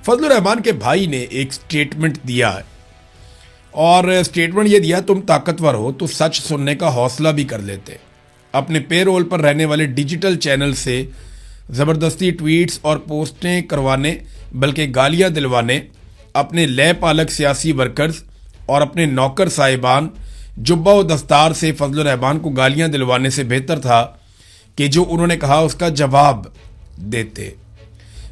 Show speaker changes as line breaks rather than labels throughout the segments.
فضل الرحمان کے بھائی نے ایک سٹیٹمنٹ دیا ہے اور سٹیٹمنٹ یہ دیا تم طاقتور ہو تو سچ سننے کا حوصلہ بھی کر لیتے. اپنے پے رول پر رہنے والے ڈیجیٹل چینل سے زبردستی ٹویٹس اور پوسٹیں کروانے بلکہ گالیاں دلوانے اپنے لے پالک سیاسی ورکرز اور اپنے نوکر صاحبان جبہ و دستار سے فضل الرحمان کو گالیاں دلوانے سے بہتر تھا کہ جو انہوں نے کہا اس کا جواب دیتے.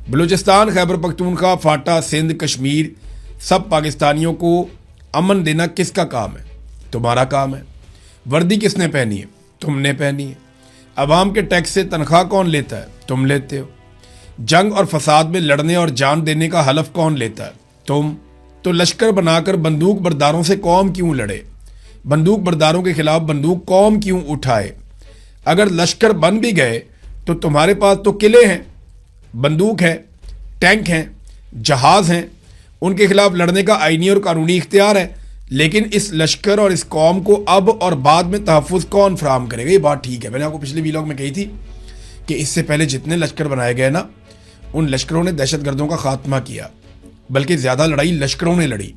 بلوچستان، خیبر پختونخوا، فاٹا، سندھ، کشمیر سب پاکستانیوں کو امن دینا کس کا کام ہے؟ تمہارا کام ہے. وردی کس نے پہنی ہے؟ تم نے پہنی ہے. عوام کے ٹیکس سے تنخواہ کون لیتا ہے؟ تم لیتے ہو. جنگ اور فساد میں لڑنے اور جان دینے کا حلف کون لیتا ہے؟ تم. تو لشکر بنا کر بندوق برداروں سے قوم کیوں لڑے؟ بندوق برداروں کے خلاف بندوق قوم کیوں اٹھائے؟ اگر لشکر بن بھی گئے تو تمہارے پاس تو قلعے ہیں، بندوق ہے، ٹینک ہیں، جہاز ہیں، ان کے خلاف لڑنے کا آئینی اور قانونی اختیار ہے. لیکن اس لشکر اور اس قوم کو اب اور بعد میں تحفظ کون فراہم کرے گا؟ یہ بات ٹھیک ہے. میں نے آپ کو پچھلے ویلاگ میں کہی تھی کہ اس سے پہلے جتنے لشکر بنائے گئے نا، ان لشکروں نے دہشت گردوں کا خاتمہ کیا، بلکہ زیادہ لڑائی لشکروں نے لڑی.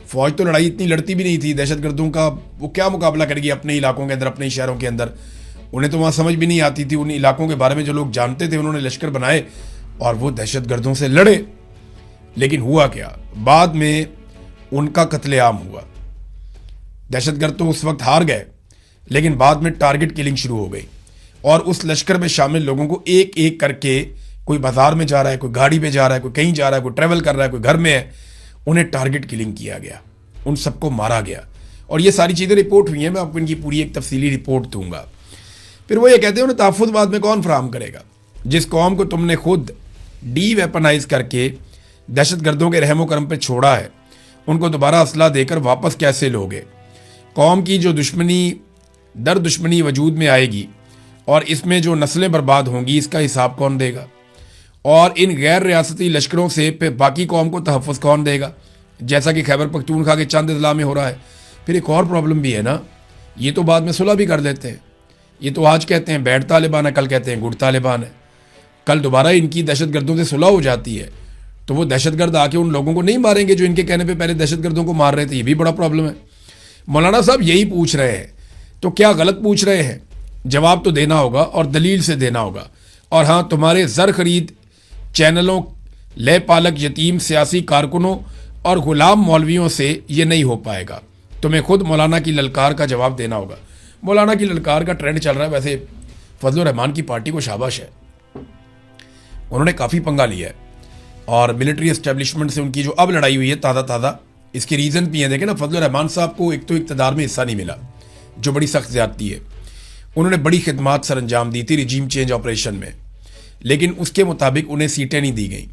فوج تو لڑائی اتنی لڑتی بھی نہیں تھی. دہشت گردوں کا وہ کیا مقابلہ کرے گی اپنے علاقوں کے اندر، اپنے شہروں کے اندر؟ انہیں تو وہاں سمجھ بھی نہیں آتی تھی. ان علاقوں کے بارے میں جو لوگ جانتے تھے انہوں نے لشکر بنائے اور وہ دہشت گردوں سے لڑے. لیکن ہوا کیا؟ بعد میں ان کا قتل عام ہوا. دہشت گرد تو اس وقت ہار گئے، لیکن بعد میں ٹارگٹ کلنگ شروع ہو گئی اور اس لشکر میں شامل لوگوں کو ایک ایک کر کے، کوئی بازار میں جا رہا ہے، کوئی گاڑی پہ جا رہا ہے، کوئی کہیں جا رہا ہے، کوئی ٹریول کر رہا ہے، کوئی گھر میں ہے، انہیں ٹارگٹ کلنگ کیا گیا، ان سب کو مارا گیا. اور یہ ساری چیزیں رپورٹ ہوئی ہیں. میں آپ کو ان کی پوری ایک تفصیلی رپورٹ دوں گا. پھر وہ یہ کہتے ہیں انہیں تحفظ بعد میں کون فراہم کرے گا؟ جس قوم کو تم نے خود ڈی ویپنائز کر کے دہشت گردوں کے رحم و کرم پہ چھوڑا ہے، ان کو دوبارہ اسلحہ دے کر واپس کیسے لوگے؟ قوم کی جو دشمنی وجود میں آئے گی اور اس میں جو نسلیں برباد ہوں گی، اس کا حساب کون دے گا؟ اور ان غیر ریاستی لشکروں سے پھر باقی قوم کو تحفظ کون دے گا؟ جیسا کہ خیبر پختونخوا کے چند اضلاع میں ہو رہا ہے. پھر ایک اور پرابلم بھی ہے نا، یہ تو بعد میں صلح بھی کر دیتے ہیں. یہ تو آج کہتے ہیں بیڈ طالبان ہے، کل کہتے ہیں گڈ طالبان ہے. کل دوبارہ ان کی دہشت گردوں سے صلح ہو جاتی ہے تو وہ دہشت گرد آ کے ان لوگوں کو نہیں ماریں گے جو ان کے کہنے پہ پہلے دہشت گردوں کو مار رہے تھے. یہ بھی بڑا پرابلم ہے. مولانا صاحب یہی پوچھ رہے ہیں تو کیا غلط پوچھ رہے ہیں؟ جواب تو دینا ہوگا اور دلیل سے دینا ہوگا. اور ہاں، تمہارے زر خرید چینلوں، لے پالک یتیم سیاسی کارکنوں اور غلام مولویوں سے یہ نہیں ہو پائے گا. تمہیں خود مولانا کی للکار کا جواب دینا ہوگا. مولانا کی للکار کا ٹرینڈ چل رہا ہے. ویسے فضل الرحمان کی پارٹی کو شاباش ہے، انہوں نے کافی پنگا لیا ہے اور ملٹری اسٹیبلشمنٹ سے ان کی جو اب لڑائی ہوئی ہے تازہ، اس کے ریزن بھی ہیں. دیکھیں نا، فضل الرحمان صاحب کو ایک تو اقتدار میں حصہ نہیں ملا، جو بڑی سخت زیادتی ہے. انہوں نے بڑی خدمات سر انجام دی تھی رجیم چینج آپریشن میں، لیکن اس کے مطابق انہیں سیٹیں نہیں دی گئیں.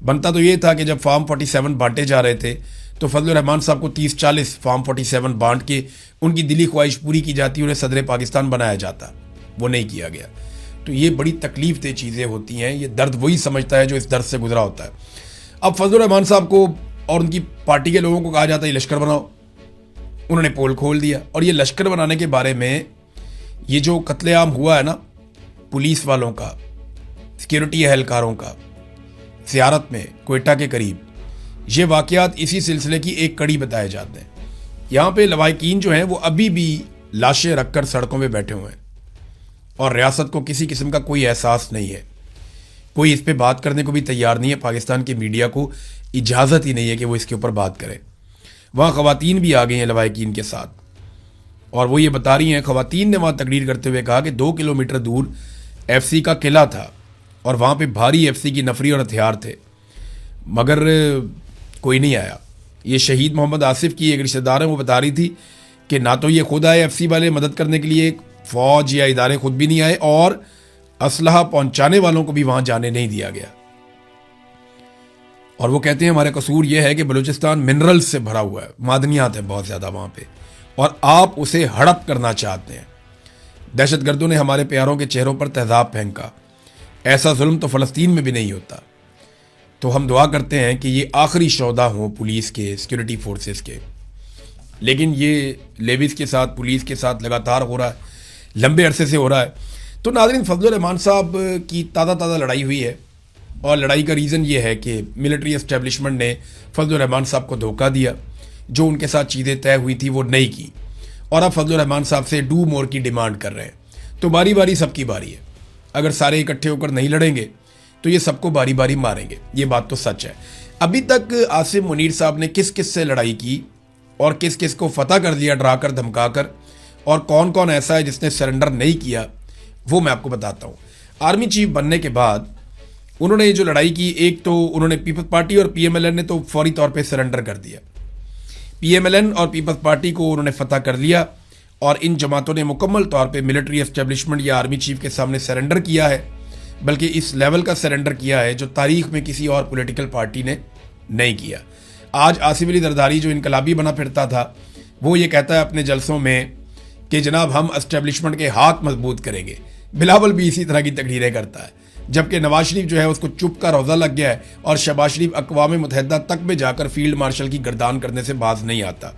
بنتا تو یہ تھا کہ جب فارم 47 بانٹے جا رہے تھے تو فضل الرحمان صاحب کو 30-40 فارم 47 بانٹ کے ان کی دلی خواہش پوری کی جاتی، انہیں صدر پاکستان بنایا جاتا. وہ نہیں کیا گیا. تو یہ بڑی تکلیف دہ چیزیں ہوتی ہیں. یہ درد وہی سمجھتا ہے جو اس درد سے گزرا ہوتا ہے. اب فضل الرحمان صاحب کو اور ان کی پارٹی کے لوگوں کو کہا جاتا ہے یہ لشکر بناؤ. انہوں نے پول کھول دیا. اور یہ لشکر بنانے کے بارے میں یہ جو قتل عام ہوا ہے نا پولیس والوں کا، سیکیورٹی اہلکاروں کا زیارت میں کوئٹہ کے قریب، یہ واقعات اسی سلسلے کی ایک کڑی بتائے جاتے ہیں. یہاں پہ لواحقین جو ہیں وہ ابھی بھی لاشیں رکھ کر سڑکوں پہ بیٹھے ہوئے ہیں اور ریاست کو کسی قسم کا کوئی احساس نہیں ہے. کوئی اس پہ بات کرنے کو بھی تیار نہیں ہے. پاکستان کے میڈیا کو اجازت ہی نہیں ہے کہ وہ اس کے اوپر بات کرے. وہاں خواتین بھی آ گئی ہیں لواحقین کے ساتھ اور وہ یہ بتا رہی ہیں، خواتین نے وہاں تقریر کرتے ہوئے کہا کہ 2 کلومیٹر دور ایف سی کا قلعہ تھا اور وہاں پہ بھاری ایف سی کی نفری اور ہتھیار تھے، مگر کوئی نہیں آیا. یہ شہید محمد آصف کی ایک رشتہ دار ہیں، وہ بتا رہی تھی کہ نہ تو یہ خود آئے ایف سی والے مدد کرنے کے لیے، فوج یا ادارے خود بھی نہیں آئے، اور اسلحہ پہنچانے والوں کو بھی وہاں جانے نہیں دیا گیا. اور وہ کہتے ہیں ہمارا قصور یہ ہے کہ بلوچستان منرلز سے بھرا ہوا ہے، معدنیات ہیں بہت زیادہ وہاں پہ، اور آپ اسے ہڑپ کرنا چاہتے ہیں. دہشت گردوں نے ہمارے پیاروں کے چہروں پر تیزاب پھینکا. ایسا ظلم تو فلسطین میں بھی نہیں ہوتا. تو ہم دعا کرتے ہیں کہ یہ آخری شہدا ہوں پولیس کے، سیکورٹی فورسز کے. لیکن یہ لیویز کے ساتھ، پولیس کے ساتھ لگاتار ہو رہا ہے، لمبے عرصے سے ہو رہا ہے. تو ناظرین، فضل الرحمان صاحب کی تازہ لڑائی ہوئی ہے، اور لڑائی کا ریزن یہ ہے کہ ملٹری اسٹیبلشمنٹ نے فضل الرحمان صاحب کو دھوکہ دیا، جو ان کے ساتھ چیزیں طے ہوئی تھی وہ نہیں کی، اور اب فضل الرحمان صاحب سے ڈو مور کی ڈیمانڈ کر رہے ہیں۔ تو باری باری سب کی باری ہے، اگر سارے اکٹھے ہو کر نہیں لڑیں گے تو یہ سب کو باری باری ماریں گے، یہ بات تو سچ ہے۔ ابھی تک عاصم منیر صاحب نے کس کس سے لڑائی کی اور کس کس کو فتح کر دیا ڈرا کر دھمکا کر، اور کون کون ایسا ہے جس نے سرنڈر نہیں کیا، وہ میں آپ کو بتاتا ہوں۔ آرمی چیف بننے کے بعد انہوں نے جو لڑائی کی، ایک تو انہوں نے پیپلز پارٹی اور پی ایم ایل این نے تو فوری طور پہ سرنڈر کر دیا۔ پی ایم ایل این اور پیپلز پارٹی کو انہوں نے فتح کر لیا، اور ان جماعتوں نے مکمل طور پہ ملٹری اسٹیبلشمنٹ یا آرمی چیف کے سامنے سرنڈر کیا ہے، بلکہ اس لیول کا سرنڈر کیا ہے جو تاریخ میں کسی اور پولیٹیکل پارٹی نے نہیں کیا۔ آج آصف علی زرداری جو انقلابی بنا پھرتا تھا، وہ یہ کہتا ہے اپنے جلسوں میں کہ جناب ہم اسٹیبلشمنٹ کے ہاتھ مضبوط کریں گے۔ بلاول بھی اسی طرح کی تقریریں کرتا ہے، جبکہ نواز شریف جو ہے اس کو چپ کا روزہ لگ گیا ہے، اور شہباز شریف اقوام متحدہ تک میں جا کر فیلڈ مارشل کی گردان کرنے سے باز نہیں آتا۔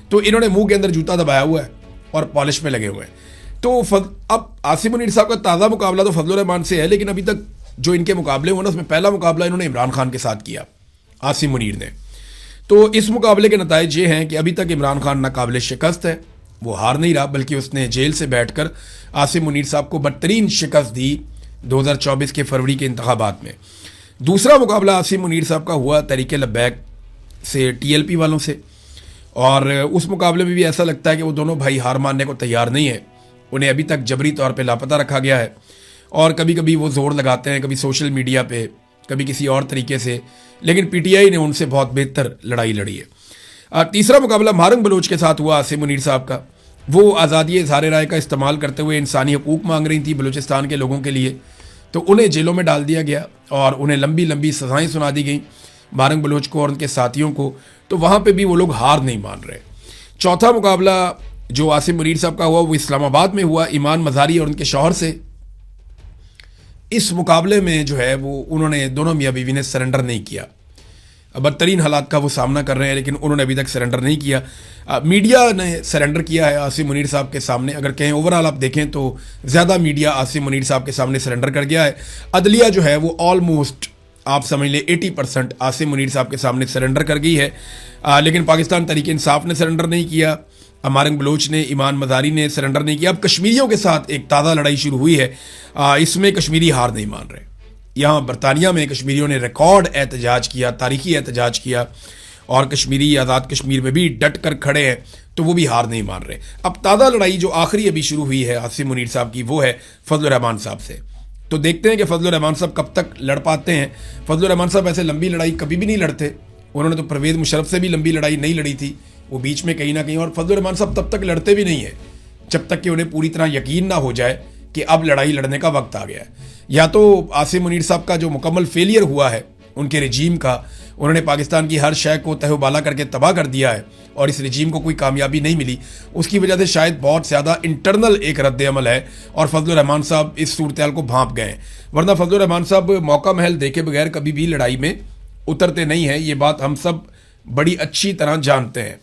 تو انہوں نے منہ کے اندر جوتا دبایا ہوا ہے اور پالش میں لگے ہوئے ہیں۔ تو اب عاصم منیر صاحب کا تازہ مقابلہ تو فضل الرحمان سے ہے، لیکن ابھی تک جو ان کے مقابلے ہوئے نا، اس میں پہلا مقابلہ انہوں نے عمران خان کے ساتھ کیا، عاصم منیر نے۔ تو اس مقابلے کے نتائج یہ ہیں کہ ابھی تک عمران خان ناقابل شکست ہے، وہ ہار نہیں رہا، بلکہ اس نے جیل سے بیٹھ کر عاصم منیر صاحب کو بدترین شکست دی 2024 کے فروری کے انتخابات میں۔ دوسرا مقابلہ عاصم منیر صاحب کا ہوا تحریک لبیک سے ٹی ایل پی والوں سے، اور اس مقابلے میں بھی ایسا لگتا ہے کہ وہ دونوں بھائی ہار ماننے کو تیار نہیں ہیں، انہیں ابھی تک جبری طور پہ لاپتہ رکھا گیا ہے، اور کبھی کبھی وہ زور لگاتے ہیں، کبھی سوشل میڈیا پہ، کبھی کسی اور طریقے سے، لیکن پی ٹی آئی نے ان سے بہت بہتر لڑائی لڑی ہے۔ تیسرا مقابلہ مہارنگ بلوچ کے ساتھ ہوا عاصم منیر صاحب کا، وہ آزادی اظہار رائے کا استعمال کرتے ہوئے انسانی حقوق مانگ رہی تھی بلوچستان کے لوگوں کے لیے، تو انہیں جیلوں میں ڈال دیا گیا اور انہیں لمبی لمبی سزائیں سنا دی گئیں، مہارنگ بلوچ کو اور ان کے ساتھیوں کو، تو وہاں پہ بھی وہ لوگ ہار نہیں مان رہے۔ چوتھا مقابلہ جو عاصم منیر صاحب کا ہوا وہ اسلام آباد میں ہوا، ایمان مزاری اور ان کے شوہر سے۔ اس مقابلے میں جو ہے وہ انہوں نے دونوں میاں بیوی نے سرنڈر نہیں کیا، بدترین حالات کا وہ سامنا کر رہے ہیں، لیکن انہوں نے ابھی تک سرنڈر نہیں کیا۔ میڈیا نے سرنڈر کیا ہے عاصم منیر صاحب کے سامنے، اگر کہیں اوورال آپ دیکھیں تو زیادہ میڈیا عاصم منیر صاحب کے سامنے سرنڈر کر گیا ہے۔ عدلیہ جو ہے وہ آلموسٹ آپ سمجھ لیں 80% عاصم منیر صاحب کے سامنے سرنڈر کر گئی ہے، لیکن پاکستان تحریک انصاف نے سرنڈر نہیں کیا، مہارنگ بلوچ نے، ایمان مزاری نے سرنڈر نہیں کیا۔ اب کشمیریوں کے ساتھ ایک تازہ لڑائی شروع ہوئی ہے، اس میں کشمیری ہار نہیں مان رہے۔ یہاں برطانیہ میں کشمیریوں نے ریکارڈ احتجاج کیا، تاریخی احتجاج کیا، اور کشمیری آزاد کشمیر میں بھی ڈٹ کر کھڑے ہیں، تو وہ بھی ہار نہیں مان رہے۔ اب تازہ لڑائی جو آخری ابھی شروع ہوئی ہے عاصم منیر صاحب کی، وہ ہے فضل الرحمان صاحب سے۔ تو دیکھتے ہیں کہ فضل الرحمان صاحب کب تک لڑ پاتے ہیں۔ فضل الرحمان صاحب ایسے لمبی لڑائی کبھی بھی نہیں لڑتے، انہوں نے تو پرویز مشرف سے بھی لمبی لڑائی نہیں لڑی تھی، وہ بیچ میں کہیں نہ کہیں، اور فضل الرحمان صاحب تب تک لڑتے بھی نہیں ہیں جب تک کہ انہیں پوری طرح یقین نہ ہو جائے کہ اب لڑائی لڑنے کا وقت آ گیا ہے۔ یا تو عاصم منیر صاحب کا جو مکمل فیلئر ہوا ہے ان کے رجیم کا، انہوں نے پاکستان کی ہر شے کو تہو بالا کر کے تباہ کر دیا ہے، اور اس رجیم کو کوئی کامیابی نہیں ملی، اس کی وجہ سے شاید بہت زیادہ انٹرنل ایک رد عمل ہے، اور فضل الرحمان صاحب اس صورتحال کو بھانپ گئے ہیں۔ ورنہ فضل الرحمان صاحب موقع محل دیکھے بغیر کبھی بھی لڑائی میں اترتے نہیں ہیں، یہ بات ہم سب بڑی اچھی طرح جانتے ہیں۔